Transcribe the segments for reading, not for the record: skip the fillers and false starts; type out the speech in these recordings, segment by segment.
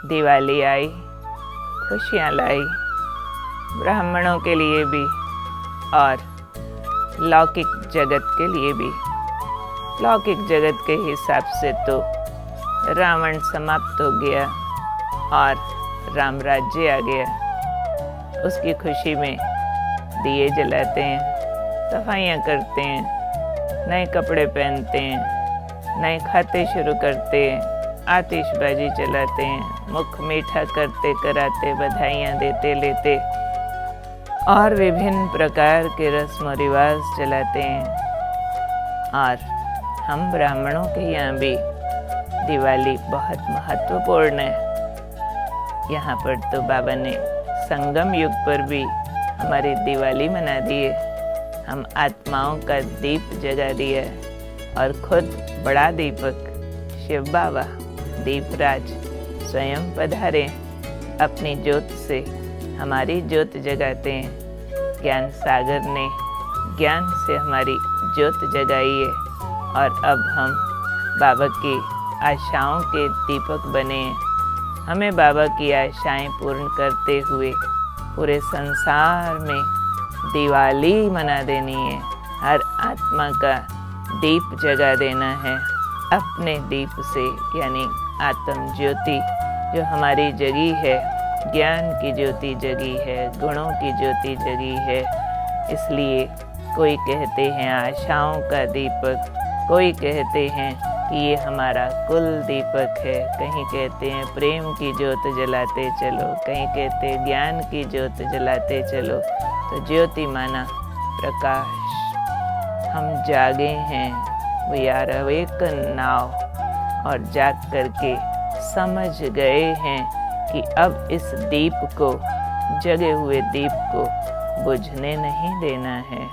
दिवाली आई, खुशियाँ लाई, ब्राह्मणों के लिए भी और लौकिक जगत के लिए भी। लौकिक जगत के हिसाब से तो रावण समाप्त हो गया और राम राज्य आ गया। उसकी खुशी में दिए जलाते हैं, सफाइयाँ करते हैं, नए कपड़े पहनते हैं, नए खाते शुरू करते हैं, आतिशबाजी चलाते हैं, मुख मीठा करते कराते, बधाइयाँ देते लेते और विभिन्न प्रकार के रस्म रिवाज चलाते हैं। और हम ब्राह्मणों के यहाँ भी दिवाली बहुत महत्वपूर्ण है। यहाँ पर तो बाबा ने संगम युग पर भी हमारी दिवाली मना दी है। हम आत्माओं का दीप जगा दिया और खुद बड़ा दीपक शिव बाबा दीपराज स्वयं पधारे, अपनी ज्योत से हमारी ज्योत जगाते हैं। ज्ञान सागर ने ज्ञान से हमारी ज्योत जगाई है और अब हम बाबा की आशाओं के दीपक बने हैं। हमें बाबा की आशाएं पूर्ण करते हुए पूरे संसार में दिवाली मना देनी है। हर आत्मा का दीप जगा देना है अपने दीप से, यानी आत्म ज्योति जो हमारी जगी है, ज्ञान की ज्योति जगी है, गुणों की ज्योति जगी है। इसलिए कोई कहते हैं आशाओं का दीपक, कोई कहते हैं कि ये हमारा कुल दीपक है, कहीं कहते हैं प्रेम की ज्योत जलाते चलो, कहीं कहते हैं ज्ञान की ज्योत जलाते चलो। तो ज्योति माना प्रकाश। हम जागे हैं, वी आर अवेकन नाउ, और जाग करके समझ गए हैं कि अब इस दीप को, जगे हुए दीप को बुझने नहीं देना है।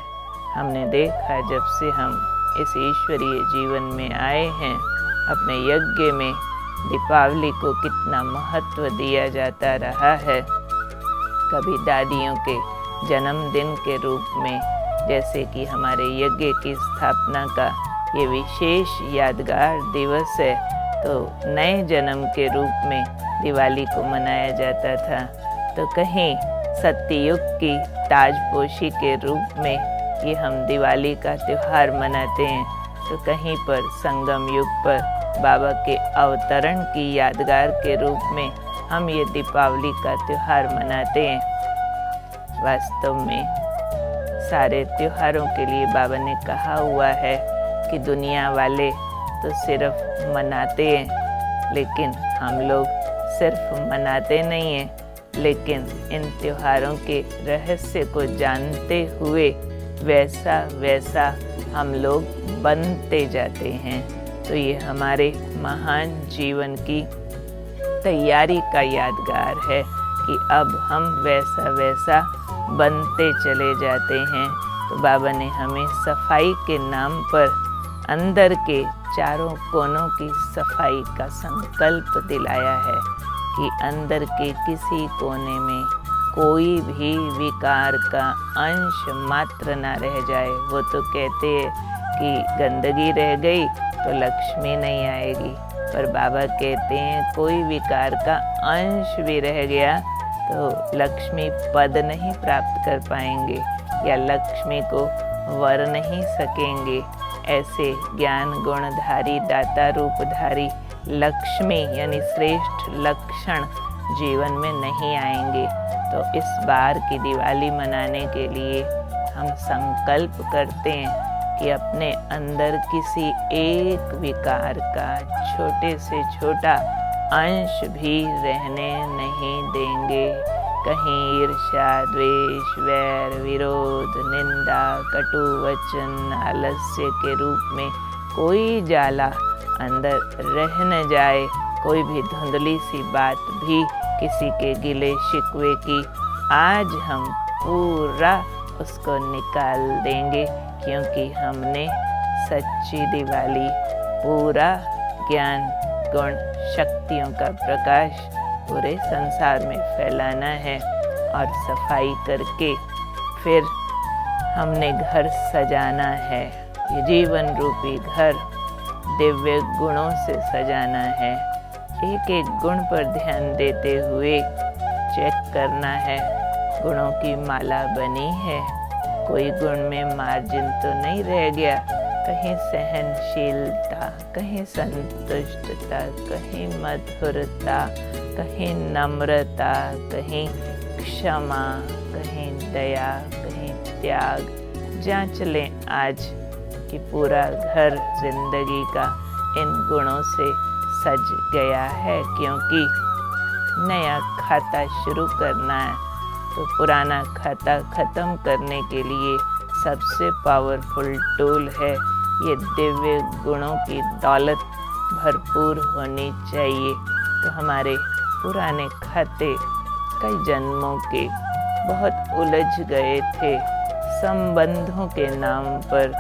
हमने देखा जब से हम इस ईश्वरीय जीवन में आए हैं, अपने यज्ञ में दीपावली को कितना महत्व दिया जाता रहा है। कभी दादियों के जन्मदिन के रूप में, जैसे कि हमारे यज्ञ की स्थापना का ये विशेष यादगार दिवस है, तो नए जन्म के रूप में दिवाली को मनाया जाता था। तो कहीं सत्ययुग की ताजपोशी के रूप में ये हम दिवाली का त्यौहार मनाते हैं, तो कहीं पर संगम युग पर बाबा के अवतरण की यादगार के रूप में हम ये दीपावली का त्यौहार मनाते हैं। वास्तव में सारे त्योहारों के लिए बाबा ने कहा हुआ है कि दुनिया वाले तो सिर्फ मनाते हैं, लेकिन हम लोग सिर्फ मनाते नहीं हैं, लेकिन इन त्योहारों के रहस्य को जानते हुए वैसा वैसा हम लोग बनते जाते हैं। तो ये हमारे महान जीवन की तैयारी का यादगार है कि अब हम वैसा वैसा बनते चले जाते हैं। तो बाबा ने हमें सफाई के नाम पर अंदर के चारों कोनों की सफाई का संकल्प दिलाया है कि अंदर के किसी कोने में कोई भी विकार का अंश मात्र ना रह जाए। वो तो कहते हैं कि गंदगी रह गई तो लक्ष्मी नहीं आएगी, पर बाबा कहते हैं कोई विकार का अंश भी रह गया तो लक्ष्मी पद नहीं प्राप्त कर पाएंगे या लक्ष्मी को वर नहीं सकेंगे। ऐसे ज्ञान गुणधारी दाता रूपधारी लक्ष्मी यानी श्रेष्ठ लक्षण जीवन में नहीं आएंगे। तो इस बार की दिवाली मनाने के लिए हम संकल्प करते हैं कि अपने अंदर किसी एक विकार का छोटे से छोटा अंश भी रहने नहीं देंगे। कहीं ईर्ष्या, द्वेष, वैर, विरोध, निंदा, कटु वचन, आलस्य के रूप में कोई जाला अंदर रह न जाए। कोई भी धुंधली सी बात भी किसी के गिले शिकवे की आज हम पूरा उसको निकाल देंगे, क्योंकि हमने सच्ची दिवाली पूरा ज्ञान गुण शक्तियों का प्रकाश पूरे संसार में फैलाना है। और सफाई करके फिर हमने घर सजाना है। ये जीवन रूपी घर दिव्य गुणों से सजाना है। एक एक गुण पर ध्यान देते हुए चेक करना है गुणों की माला बनी है, कोई गुण में मार्जिन तो नहीं रह गया, कहीं सहनशीलता, कहीं संतुष्टता, कहीं मधुरता, कहीं नम्रता, कहीं क्षमा, कहीं दया, कहीं त्याग। जांच लें आज कि पूरा घर जिंदगी का इन गुणों से सज गया है, क्योंकि नया खाता शुरू करना है तो पुराना खाता खत्म करने के लिए सबसे पावरफुल टूल है ये दिव्य गुणों की दौलत भरपूर होनी चाहिए। तो हमारे पुराने खाते कई जन्मों के बहुत उलझ गए थे, संबंधों के नाम पर,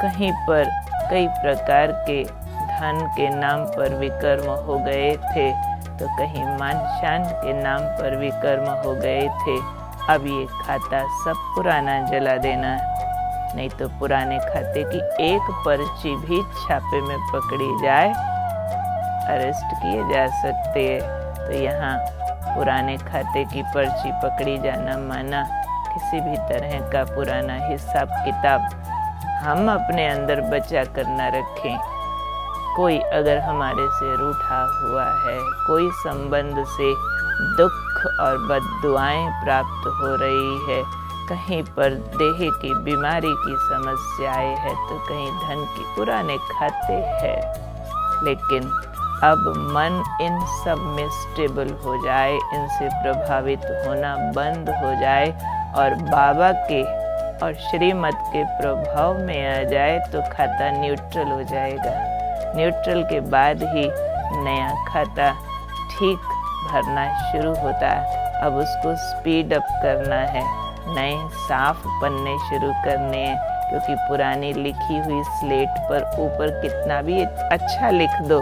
कहीं पर कई प्रकार के धन के नाम पर विकर्म हो गए थे, तो कहीं मान शान के नाम पर विकर्म हो गए थे। अब ये खाता सब पुराना जला देना है, नहीं तो पुराने खाते की एक पर्ची भी छापे में पकड़ी जाए अरेस्ट किए जा सकते हैं। तो यहाँ पुराने खाते की पर्ची पकड़ी जाना माना किसी भी तरह का पुराना हिसाब किताब हम अपने अंदर बचा कर न रखें। कोई अगर हमारे से रूठा हुआ है, कोई संबंध से दुख और बद्दुआएं प्राप्त हो रही है, कहीं पर देह की बीमारी की समस्याएं है, तो कहीं धन की पुराने खाते हैं, लेकिन अब मन इन सब में स्टेबल हो जाए, इनसे प्रभावित होना बंद हो जाए और बाबा के और श्रीमत के प्रभाव में आ जाए तो खाता न्यूट्रल हो जाएगा। न्यूट्रल के बाद ही नया खाता ठीक भरना शुरू होता है। अब उसको स्पीड अप करना है, नए साफ पन्ने शुरू करने हैं, क्योंकि पुरानी लिखी हुई स्लेट पर ऊपर कितना भी अच्छा लिख दो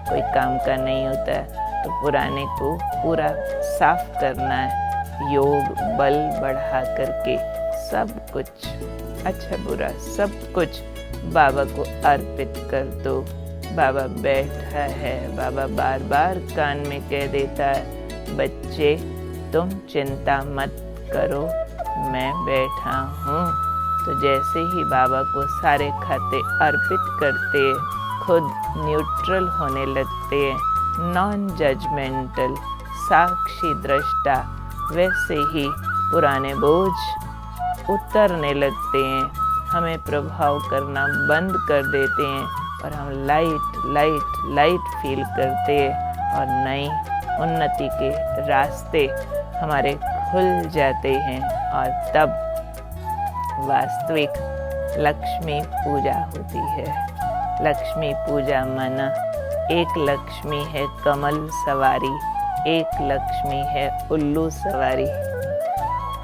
कोई काम का नहीं होता है। तो पुराने को पूरा साफ करना है, योग बल बढ़ा करके सब कुछ अच्छा बुरा सब कुछ बाबा को अर्पित कर दो। बाबा बैठा है, बाबा बार बार कान में कह देता है, बच्चे तुम चिंता मत करो, मैं बैठा हूँ। तो जैसे ही बाबा को सारे खाते अर्पित करते खुद न्यूट्रल होने लगते हैं, नॉन जजमेंटल साक्षी दृष्टा, वैसे ही पुराने बोझ उतरने लगते हैं, हमें प्रभाव करना बंद कर देते हैं और हम लाइट लाइट लाइट फील करते हैं और नई उन्नति के रास्ते हमारे खुल जाते हैं। और तब वास्तविक लक्ष्मी पूजा होती है। लक्ष्मी पूजा माना एक लक्ष्मी है कमल सवारी, एक लक्ष्मी है उल्लू सवारी।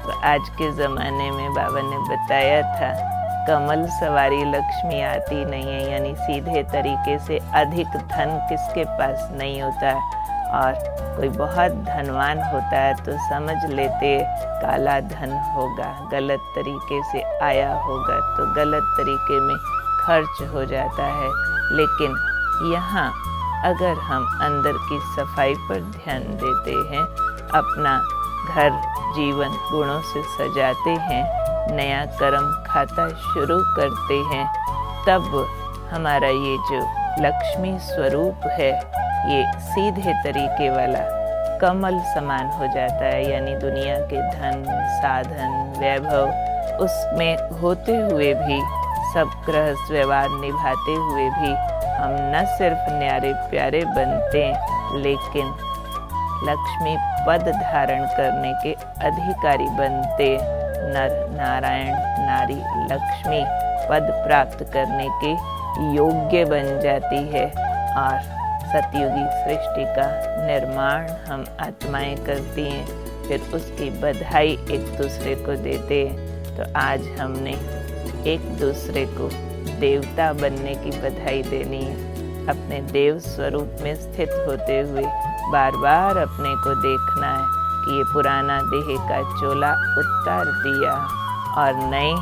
तो आज के ज़माने में बाबा ने बताया था कमल सवारी लक्ष्मी आती नहीं है, यानी सीधे तरीके से अधिक धन किसके पास नहीं होता है। और कोई बहुत धनवान होता है तो समझ लेते काला धन होगा, गलत तरीके से आया होगा, तो गलत तरीके में खर्च हो जाता है। लेकिन यहाँ अगर हम अंदर की सफाई पर ध्यान देते हैं, अपना घर जीवन गुणों से सजाते हैं, नया कर्म खाता शुरू करते हैं, तब हमारा ये जो लक्ष्मी स्वरूप है ये सीधे तरीके वाला कमल समान हो जाता है। यानी दुनिया के धन साधन वैभव उसमें होते हुए भी, सब गृहस्थ व्यवहार निभाते हुए भी हम न सिर्फ न्यारे प्यारे बनते हैं, लेकिन लक्ष्मी पद धारण करने के अधिकारी बनते। नर नारायण नारी लक्ष्मी पद प्राप्त करने के योग्य बन जाती है और सतयुगी सृष्टि का निर्माण हम आत्माएं करती हैं, फिर उसकी बधाई एक दूसरे को देते हैं। तो आज हमने एक दूसरे को देवता बनने की बधाई देनी है। अपने देव स्वरूप में स्थित होते हुए बार बार अपने को देखना है कि ये पुराना देह का चोला उतार दिया और नई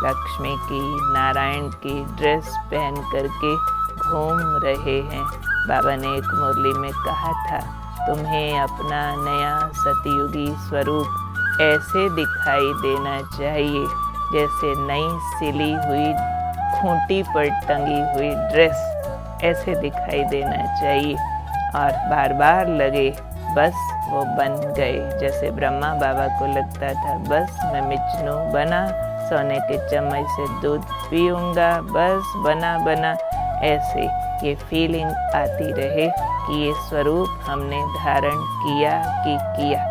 लक्ष्मी की नारायण की ड्रेस पहन करके घूम रहे हैं। बाबा ने एक मुरली में कहा था, तुम्हें अपना नया सतयुगी स्वरूप ऐसे दिखाई देना चाहिए जैसे नई सिली हुई खूंटी पर टंगी हुई ड्रेस ऐसे दिखाई देना चाहिए। और बार बार लगे बस वो बन गए, जैसे ब्रह्मा बाबा को लगता था बस मैं मिचनू बना, सोने के चम्मच से दूध पीऊँगा, बस बना बना। ऐसे ये फीलिंग आती रहे कि ये स्वरूप हमने धारण किया कि किया,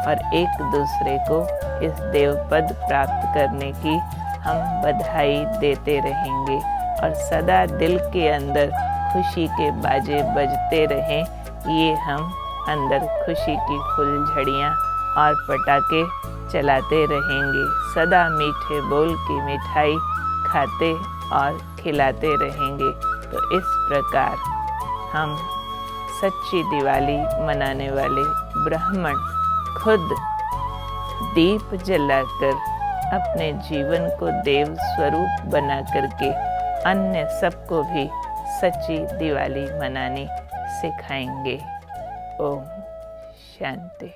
और एक दूसरे को इस देवपद प्राप्त करने की हम बधाई देते रहेंगे, और सदा दिल के अंदर खुशी के बाजे बजते रहें। ये हम अंदर खुशी की फुलझड़ियाँ और पटाखे चलाते रहेंगे, सदा मीठे बोल की मिठाई खाते और खिलाते रहेंगे। तो इस प्रकार हम सच्ची दिवाली मनाने वाले ब्राह्मण खुद दीप जलाकर अपने जीवन को देव स्वरूप बना करके अन्य सबको भी सच्ची दिवाली मनानी सिखाएंगे। ओम शांति।